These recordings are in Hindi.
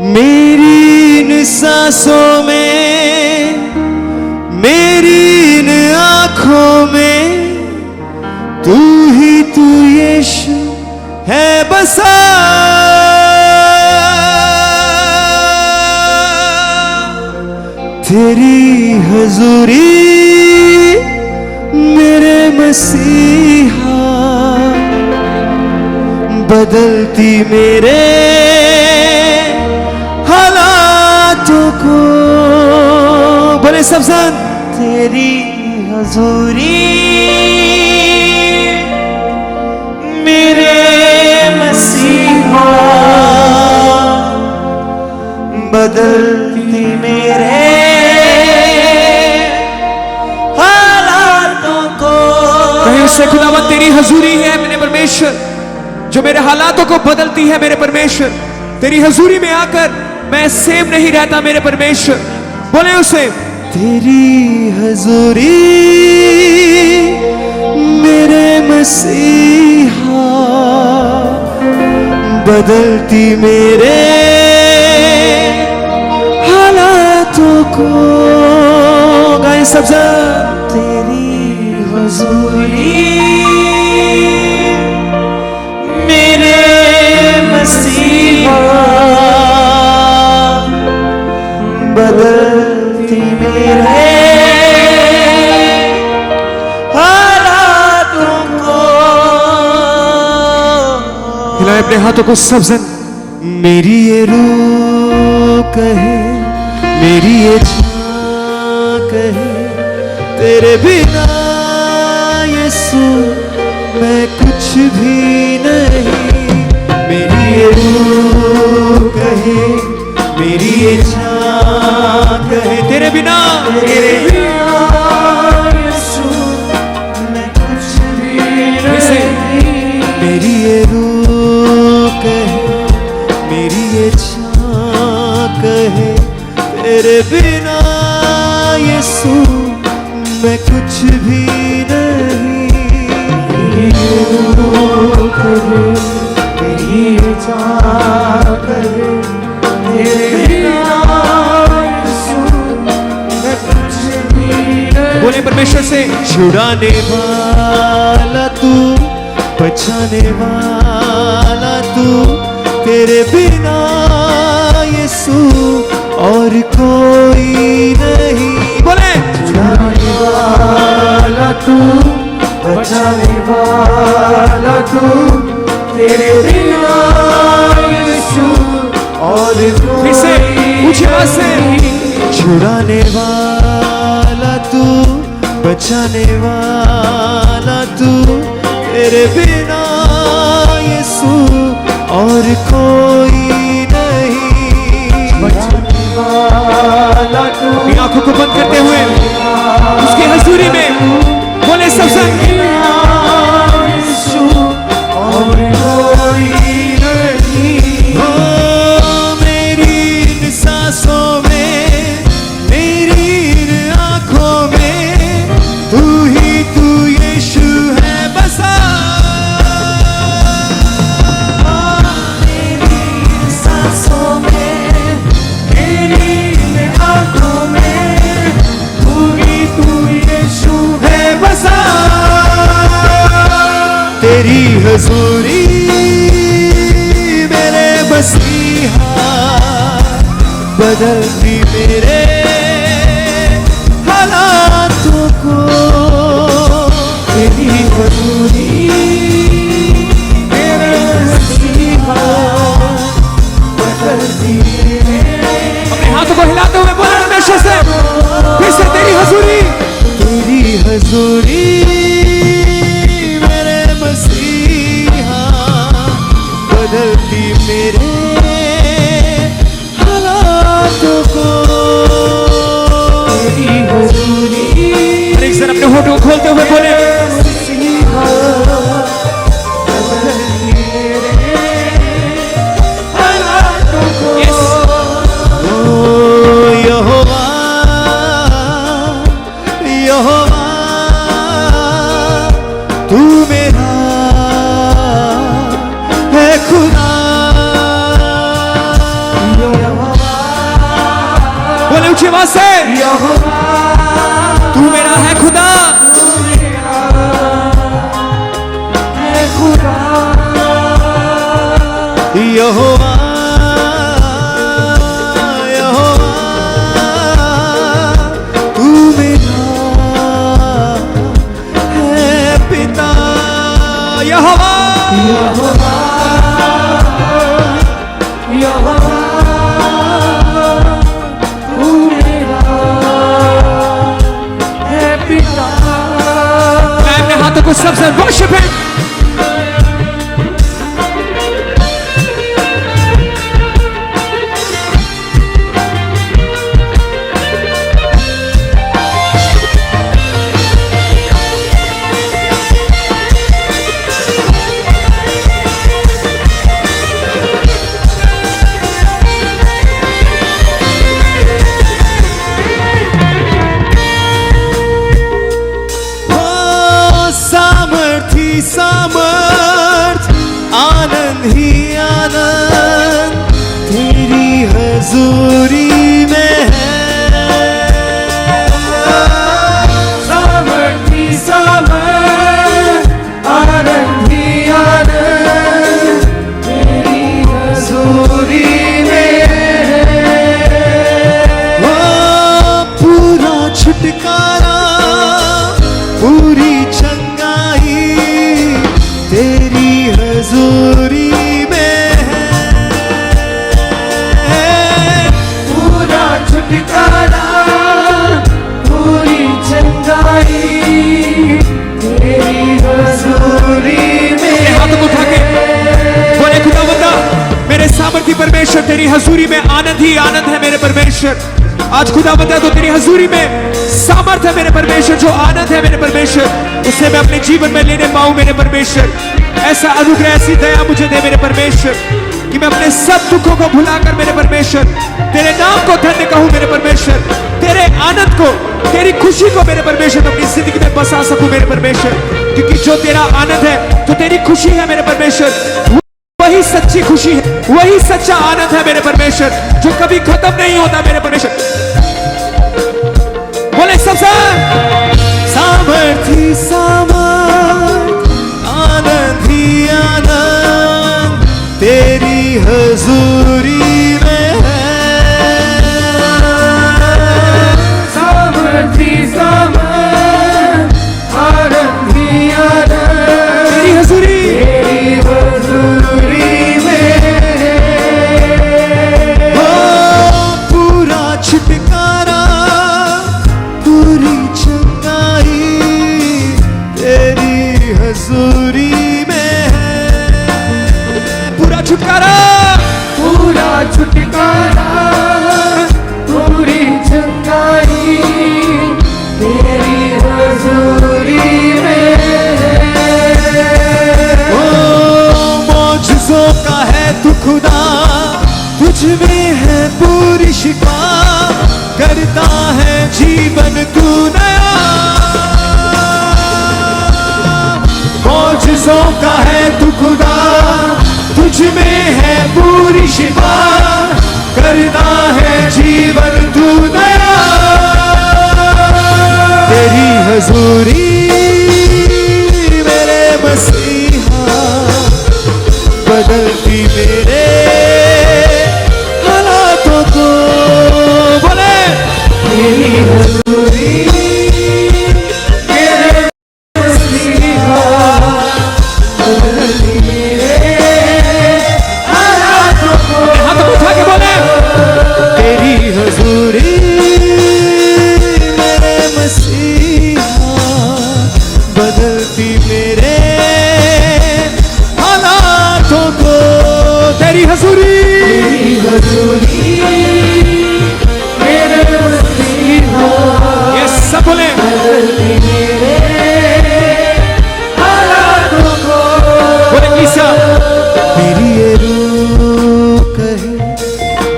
मेरी इन सांसों में, मेरी इन आंखों में तू ही तू यीशु है बसा। तेरी हजूरी मेरे मसीहा बदलती मेरे हालातों को। बोले सब सन, तेरी हजूरी मेरे मसीहा बदलती मेरे हालातों को। कहीं उससे खुदावंद तेरी हजूरी है मेरे परमेश्वर जो मेरे हालातों को बदलती है मेरे परमेश्वर। तेरी हजूरी में आकर मैं सेम नहीं रहता मेरे परमेश्वर। बोले उसे, तेरी हजूरी मेरे मसीहा बदलती मेरे हालातों को। गाएं सब तेरी हजूरी मेरे मसीहा बदलती मेरे हालातों को। हिलाए अपने हाथों को सब जन। मेरी ये रूह कहे, मेरी ये जान कहे, तेरे बिना यीशु मैं कुछ भी नहीं। मेरी ये रूह कहे, मेरी ये जान कहे, तेरे बिना यीशु मैं कुछ भी नहीं। मेरी ये रूह कहे, मेरी ये जान कहे, तेरे बिना यीशु मैं कुछ भी नहीं। मेरी ये रूह कहे, मेरी ये जान कहे, तेरे बिना यीशु मैं कुछ भी नहीं। बोले परमेश्वर से, छुड़ाने वाला तू, बचाने वाला तू, तेरे बिना यीशु और कोई नहीं। बोले, छुड़ाने वाला तू, बचाने वाला तू, तेरे बिना यीशु और कोई नहीं। छुड़ाने वाला तू, बचाने वाला तू, तेरे बिना यीशु और कोई नहीं। बचाने वाला तू। आंखों को बंद करते हुए उसकी हजूरी में बोले सब संग, यीशु और कोई नहीं। हो मेरी इन सांसों में, मेरी इन आंखों में तू ही तू यीशु है बसा। मेरी इन सांसों में, मेरी इन आंखों में तू ही तू यीशु है बसा। तेरी हजूरी मेरे मसीहा बदलती मेरे हालातों को। तेरी हजूरी मेरे मसीहा बदलती मेरे। अपने हाथों को हिलाते हुए बोले परमेश्वर से, फिर से तेरी हजूरी, तेरी हजूरी मेरे मसीहा बदलती मेरे हालातों को। तेरी हजूरी। एक जन अपने होठों को खोलते हुए बोले, मसीहा बदलती मेरे हालातों को। ओ यहोवा, यहोवा तू मेरा है खुदा। यहोवा ऊंची आवाज से, तू मेरा है खुदा, यहोवा यहोवा तू मेरा है पिता, यहोवा यहोवा यहोवा तू मेरा है पिता। मैं अपने हाथों को सबसे वर्शिप है। सामर्थ आनंद ही आनंद तेरी हजूरी में है, सामर्थ ही सामर्थ आनंद ही आनंद तेरी हजूरी में है। पूरा छुटकारा पूरी तेरी हजूरी में है, पूरा छुटकारा पूरी चंगाई तेरी हजूरी में। हाथों को उठा के बोले खुदावंदा मेरे सामर्थी परमेश्वर, तेरी हजूरी में आनंद ही आनंद है मेरे परमेश्वर। आज खुदावंदा तो तेरी हजूरी में सामर्थ है मेरे परमेश्वर, जो आनंद है मेरे परमेश्वर, उसे मैं अपने जीवन में लेने पाऊं मेरे परमेश्वर। ऐसा अनुग्रह ऐसी दया मुझे दे मेरे परमेश्वर कि मैं अपने सब दुखों को भुलाकर मेरे परमेश्वर तेरे नाम को धन्य कहूं मेरे परमेश्वर, तेरे आनंद को तेरी खुशी को मेरे परमेश्वर अपनी जिंदगी में बसा सकूं मेरे परमेश्वर। क्योंकि जो तेरा आनंद है तो तेरी खुशी है मेरे परमेश्वर, वही सच्ची खुशी है, वही सच्चा आनंद है मेरे परमेश्वर, जो कभी खत्म नहीं होता मेरे परमेश्वर। बोले सबसे सामर्थी सामर्थ आनंद ही आनंद तेरी हजूरी में है, सामर्थी सामर्थ आनंद ही आनंद तेरी हजूरी में हो। पूरा छुटकारा पूरी चंगाई तेरी हजूरी में है, पूरा छुटकारा पूरा छुटकारा पूरी चंगाई तेरी हजूरी में है। ओ मौजज़ों का है तू खुदा, तुझ में है पूरी शिफा, करता है जीवन तू नया। मौजज़ों का है तू खुदा, तुझ में है पूरी शिफा, करता है जीवन तू नया। तेरी हजूरी मेरे मसीहा बदलती मेरे हालातों को। बोले तेरी हजूरी मेरे मसीहा बदलती मेरे हालातों को। हाथ उठा के बोले तेरी हजूरी मेरे मसीहा बदलती मेरे हालातों को। तेरी हजूरी मेरे मसीहा ये सब बोले बदलती मेरे हालातों को। बोले ईसा मेरी ये रूह कहे,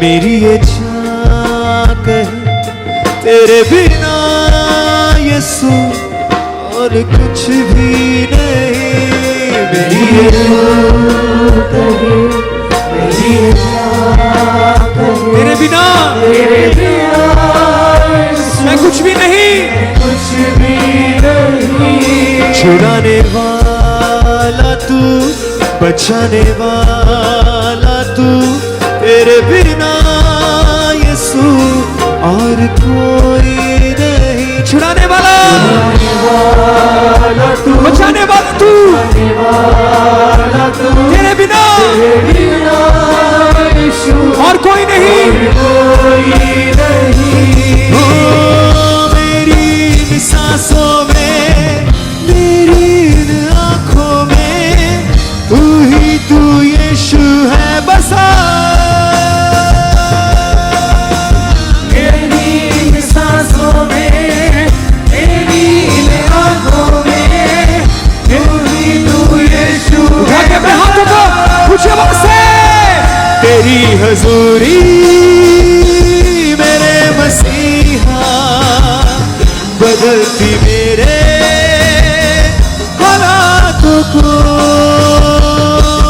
मेरी ये जान कहे, तेरे बिना यीशु और कुछ भी नहीं। मेरी ये रूह कहे, मेरी ये जान कहे, तेरे बिना तेरे बिना बचाने वाला तू, तेरे बिना यीशु और कोई नहीं। छुड़ाने वाला तू, बचाने वाला तू, तेरे बिना यीशु और कोई नहीं। ओ मेरी इन सांसों में, मेरी इन आंखों में तू ही तू यीशु है बसा। मेरी इन सांसों में, मेरी इन आंखों में तू ही तू यीशु उठा के अपने हाथों को पूछे से तेरी हजूरी मेरे मसीहा बदलती मेरे हालातों को।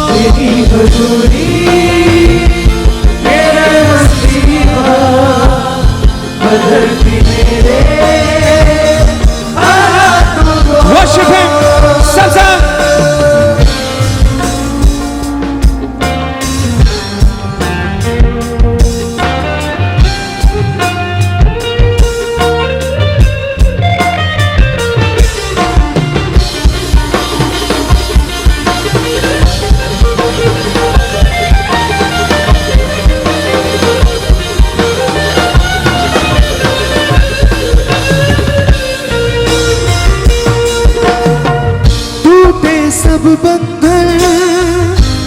तेरी हजूरी मेरे मसीहा बदलती मेरे हालातों को। Worship him, Salsa. सब बंधन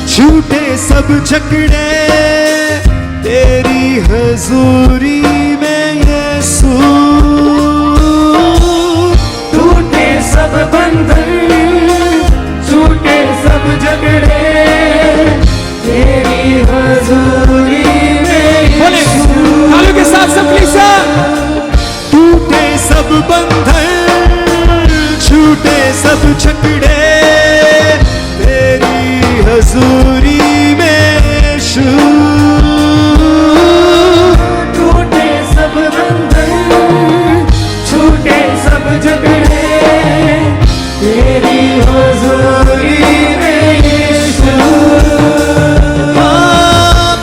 छूटे सब जकड़े तेरी हजूरी में यीशु। टूटे सब बंधन छूटे सब जकड़े तेरी हजूरी में यीशु। तालियों के साथ सब कलीसिया। टूटे सब बंधन छूटे सब जकड़े तेरी हजूरी में यीशु। टूटे सब बंधन छूटे सब जकड़े तेरी हजूरी में यीशु।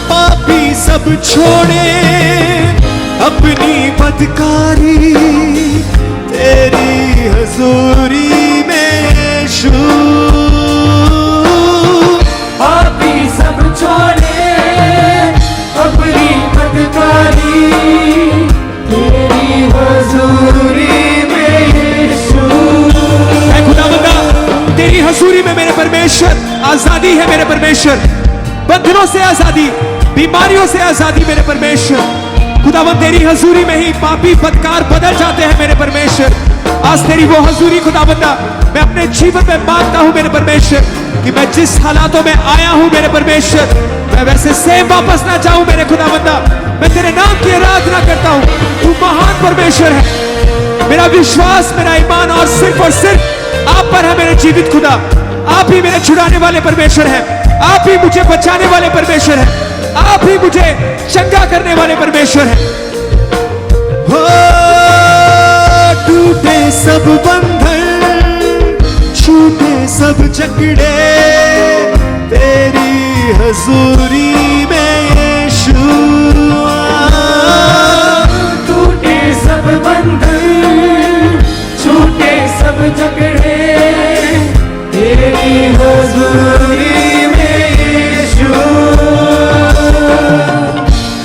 पापी सब छोड़े अपनी बदकारी तेरी हजूरी में यीशु। पापी सब छोड़े अपनी बदकारी तेरी हजूरी में यीशु। ऐ खुदावंदा, तेरी हजूरी में मेरे परमेश्वर आजादी है। मेरे परमेश्वर बंधनों से आजादी, बीमारियों से आजादी। मेरे परमेश्वर खुदावंद, तेरी हजूरी में ही पापी बदकार बदल जाते हैं। मेरे परमेश्वर आज तेरी वो हजूरी खुदावंदा मैं अपने जीवन में मांगता हूं। मेरे परमेश्वर कि मैं जिस हालातों में आया हूं मेरे परमेश्वर, मैं वैसे सेम वापस ना जाऊं। मेरे खुदावंदा, मैं तेरे नाम की आराधना करता हूं। तू महान परमेश्वर है। मेरा विश्वास, मेरा ईमान और सिर्फ आप पर है। मेरे जीवित खुदा, आप ही मेरे छुड़ाने वाले परमेश्वर हैं। आप ही मुझे बचाने वाले परमेश्वर हैं। आप ही मुझे चंगा करने वाले परमेश्वर हैं। हो टूटे सब बंधन छूटे सब जकड़े तेरी हजूरी में यीशु। टूटे सब बंधन छूटे सब जकड़े तेरी हजूरी में यीशु।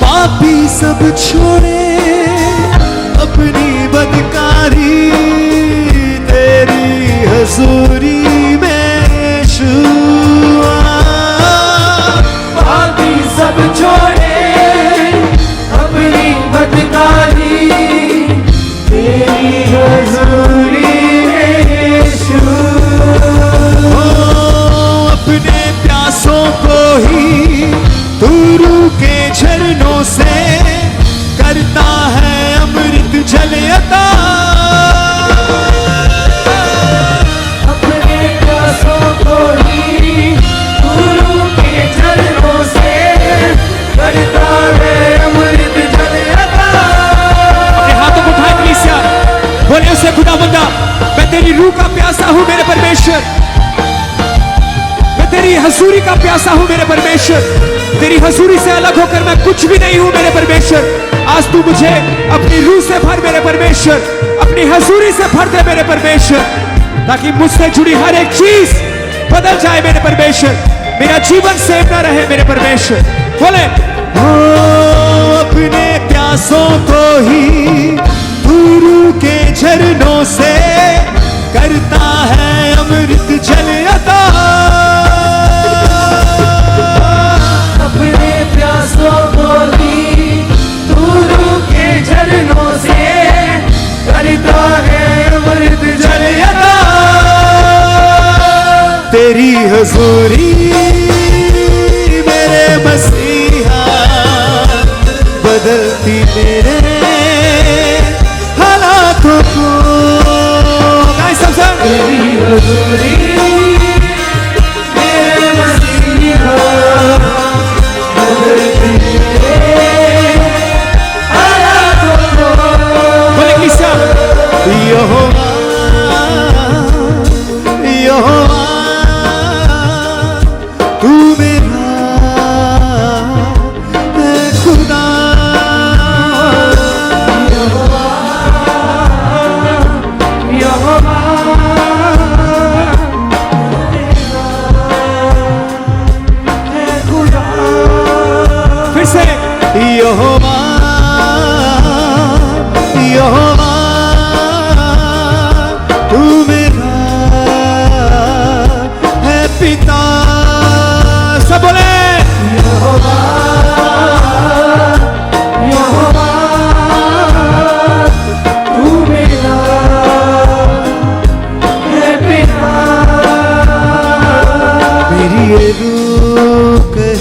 पापी सब छोड़े अपनी बदकारी तेरी हजूरी में यीशु। पापी सब छोड़े अपनी बदकारी तेरी हजूरी में यीशु। अपने प्यासों को ही तू के झरनों से प्यासा हूं मेरे परमेश्वर। तेरी हजूरी से अलग होकर मैं कुछ भी नहीं हूं मेरे परमेश्वर। आज तू मुझे अपनी रूह से भर मेरे परमेश्वर, अपनी हजूरी से भर दे मेरे परमेश्वर, ताकि मुझसे जुड़ी हर एक चीज बदल जाए मेरे परमेश्वर। मेरा जीवन सेव ना रहे मेरे परमेश्वर। बोले अपने प्यासों को ही गुरु के झरनों से करता है अमृत जल अता। अपने प्यासों को ही गुरु के झरनों से करता है अमृत जल अता। तेरी हजूरी मेरे मसीहा बदलती मेरे हालातों को। तेरी हजूरी मेरे मसीहा बदलती मेरे हालातों को। बोले किसा यहोवा यहोवा तू मेरा है खुदा। यहोवा यहोवा है खुदा। फिर से यहोवा यहोवा तू मेरा है पिता। सब बोले यहोवा यहोवा तू मेरा है पिता। मेरी ये रूह कहे,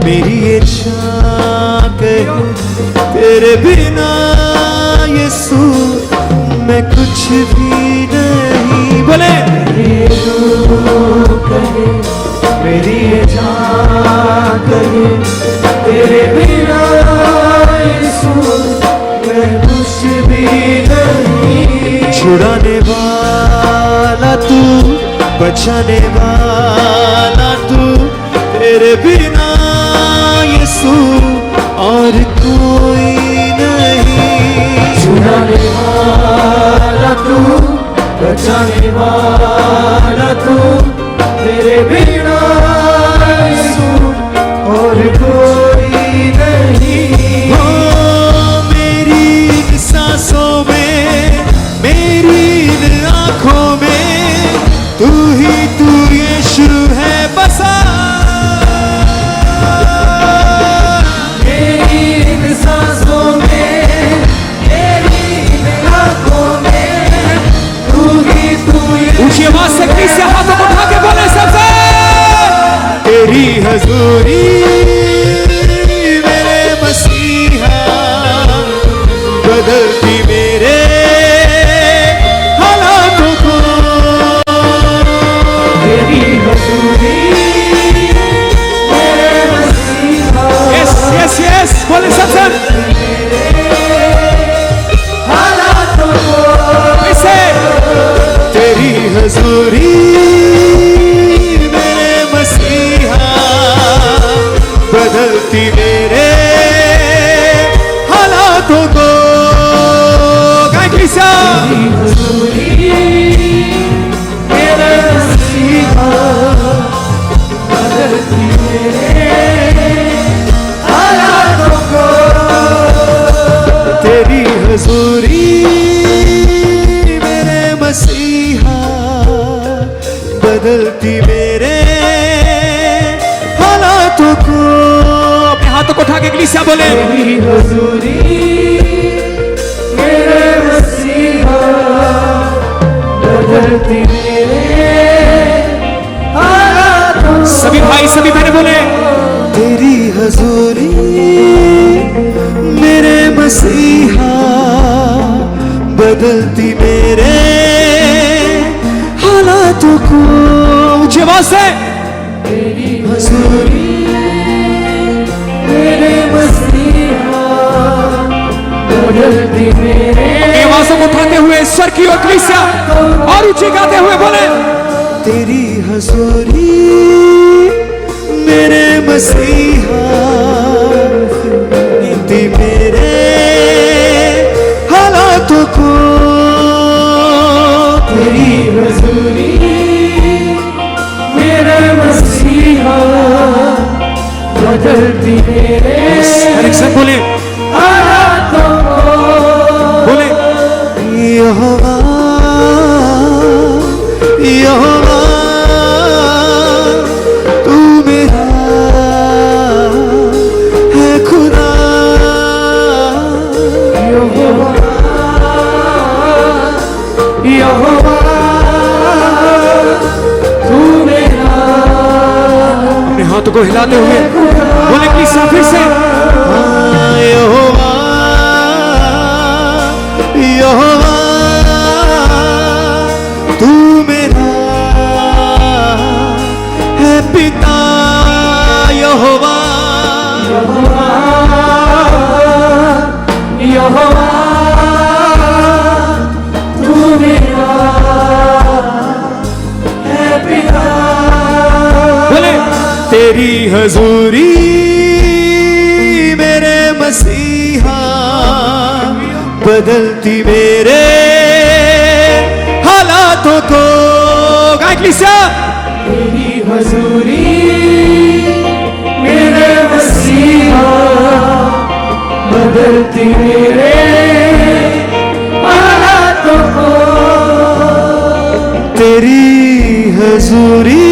मेरी ये चाह कहे, तेरे बिना यीशु मैं कुछ भी नहीं। बोले मेरी रूह कहे, मेरी ये जान कहे, तेरे बिना यीशु मैं कुछ भी नहीं। छुड़ाने वाला तू, बचाने वाला तू, तेरे बिना यीशु और कोई नहीं। छुड़ाने वाला तू, बचाने वाला तू, तेरे बिना यीशु और कोई नहीं। हो मेरी इन सांसों में, मेरी इन आँखों में तू यीशु है बसा। मेरी इन सांसों में, मेरी इन आँखों में तू ऊंची आवाज से किसी हाथों को उठा के बोले सबसे तेरी हजूरी मेरे मसीहा बदलती मेरे हालातों को। तेरी हजूरी मेरे मसीहा यस यस यस बोले सबसे हालातों को। ऐसे तेरी हजूरी मेरे मसीहा बदलती मेरे हालातों को। कैसा तेरी हजूरी मेरे मसीहा बदलती मेरे हालातों को। तेरी हजूरी मेरे मसीहा बदलती मेरे हालातों को। अपने हाथों को उठा के कलीसिया बोले तेरी हजूरी मेरे मसीहा बदलती मेरे हालातों को। सभी भाई सभी बहनें बोले तेरी हजूरी मेरे मसीहा बदलती मेरे हालातों को। ऊंची आवाज से तेरी हजूरी मेरे मसीहा बदलती मेरे अपनी आवाजों को उठाते हुए स्वर की ओर कलीसिया और ऊंची गाते हुए बोले तेरी हजूरी मेरे मसीहा बदलती मेरे हालातों को। तेरी हजूरी मेरे मसीहा बदलती मेरे हर एक संग बोले, हालातों को। बोले यहोवा यहोवा तू मेरा है खुदा। यहोवा यहोवा तू मेरा अपने हाथों को हिलाते हुए बोले कि फिर से यहोवा यहोवा तू मेरा है पिता। यहोवा यहोवा तू मेरा है पिता। बोले तेरी हजूरी मेरे मसीहा बदलती मेरे हालातों को। गायक लिसा तेरी हजूरी मेरे मसीहा बदलती मेरे हालातों को। तेरी हजूरी